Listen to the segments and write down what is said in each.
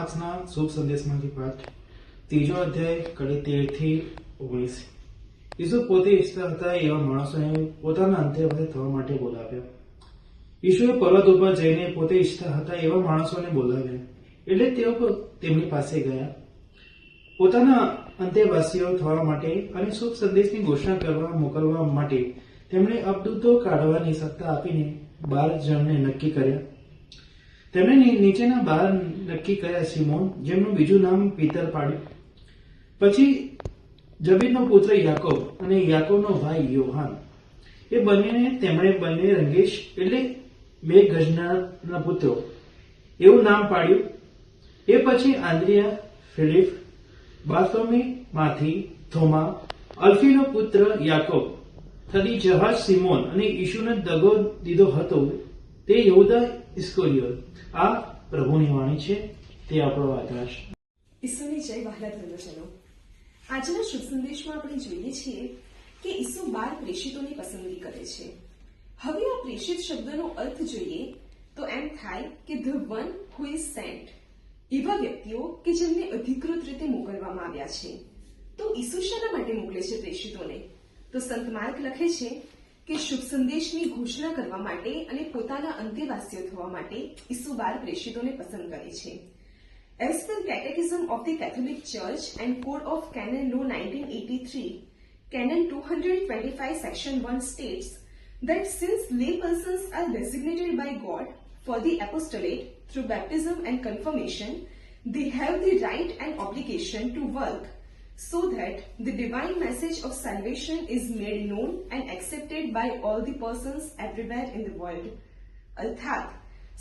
માર્ક્સના શુભ સંદેશમાંથી પાઠ 3 અધ્યાય કડી 13 થી 19. ઈસુ પોતે ઈચ્છતા હતા એવા માણસોને પોતાના અંત્યવાસી થવા માટે બોલાવ્યા. ઈસુએ પર્વત ઉપર જઈને પોતે ઈચ્છતા હતા એવા માણસોને બોલાવ્યા, એટલે તેઓ તેમની પાસે ગયા. પોતાના અંત્યવાસીઓ થવા માટે અને શુભ સંદેશની ઘોષણા કરવા મોકલવા માટે તેમણે અબદૂતો કાઢવાની સત્તા આપીને 12 જણને નક્કી કર્યા. તેમણે નીચેના 12 નક્કી કર્યા: સિમોન, જેમનું બીજું નામ પીતર પાડ્યું, પછી જબીદનો પુત્ર યાકોબ અને યાકોબનો ભાઈ યોહાન. એ બંનેને તેમણે બંને રંગેશ એટલે 2 ગજના પુત્રો એવું નામ પાડ્યું. એ પછી આંદ્રિયા, ફિલિપ, બાર્થોમી, માથી, થોમા, અલ્ફીનો પુત્ર યાકોબ, થતી જહાજ સિમોન અને ઈસુને દગો દીધો હતો તે યહૂદા ઇસ્કરિયોત. આ પ્રભુની વાણી છે. તે આપણો આધાર. ઈસુની જય. વહાલા ધર્મજનો, આજના શુભ સંદેશમાં આપણે જોઈએ છીએ કે ઈસુ 12 પ્રેષિતોની પસંદગી કરે છે. હવે આ પ્રેષિત શબ્દનો અર્થ જોઈએ તો એમ થાય કે the one who is saint, એવા વ્યક્તિઓ કે જેમને અધિકૃત રીતે મોકલવામાં આવ્યા છે. તો ઈસુ શાના માટે મોકલે છે પ્રેષિતોને? તો સંત માર્ક લખે છે કે શુભ સંદેશની ઘોષણા કરવા માટે અને પોતાના અંત્યવાસીઓ થવા માટે ઈસુ 12 પ્રેષિતોને પસંદ કરે છે. As per Catechism of the Catholic Church and Code of Canon Law 1983, Canon 225 Section 1 states that since lay persons are designated by God for the apostolate through baptism and confirmation, they have the right and obligation to work so that the divine message of salvation is made known and accepted by all the persons everywhere in the world. અર્થાત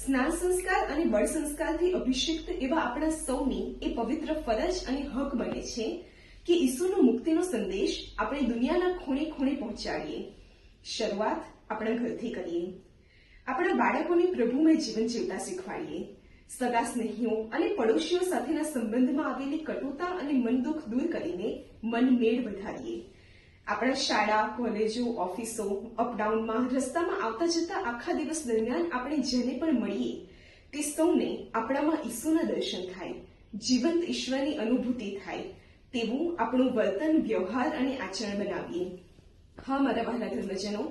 સ્નાન સંસ્કાર અને બળ સંસ્કારથી અભિષિક્ત એવા આપણા સૌની એ પવિત્ર ફરજ અને હક બને છે કે ઈસુનો મુક્તિનો સંદેશ આપણે દુનિયાના ખૂણે ખૂણે પહોંચાડીએ. શરૂઆત આપણા ઘરથી કરીએ. આપણા બાળકોને પ્રભુમય જીવન જીવતા શીખવાડીએ. સગા સ્નેહીઓ અને પડોશીઓ સાથેના સંબંધમાં આવેલી કટુતા અને મન દુઃખ દૂર કરીને મન મેળ વધારીએ. આપણા શાળા, કોલેજો, ઓફિસો, અપડાઉનમાં, રસ્તામાં આવતા જતા આખા દિવસ દરમિયાન આપણે જેને પણ મળીએ તે સૌને આપણામાં ઈસુના દર્શન થાય, જીવંત ઈશ્વરની અનુભૂતિ થાય તેવું આપણું વર્તન, વ્યવહાર અને આચરણ બનાવીએ. હા મારા વહાલા ધર્મજનો,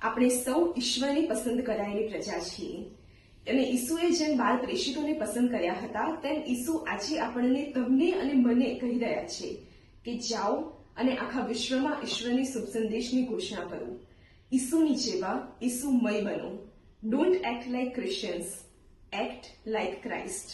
આપણે સૌ ઈશ્વરની પસંદ કરાયેલી પ્રજા છીએ અને ઈસુએ જેમ 12 પ્રેષિતોને પસંદ કર્યા હતા તેમ ઈસુ આજે આપણને, તમને અને મને કહી રહ્યા છે કે જાઓ અને આખા વિશ્વમાં ઈશ્વરની શુભ સંદેશની ઘોષણા કરો. ઈસુની જેવા ઈસુમય બનો. Don't act like Christians, act like Christ.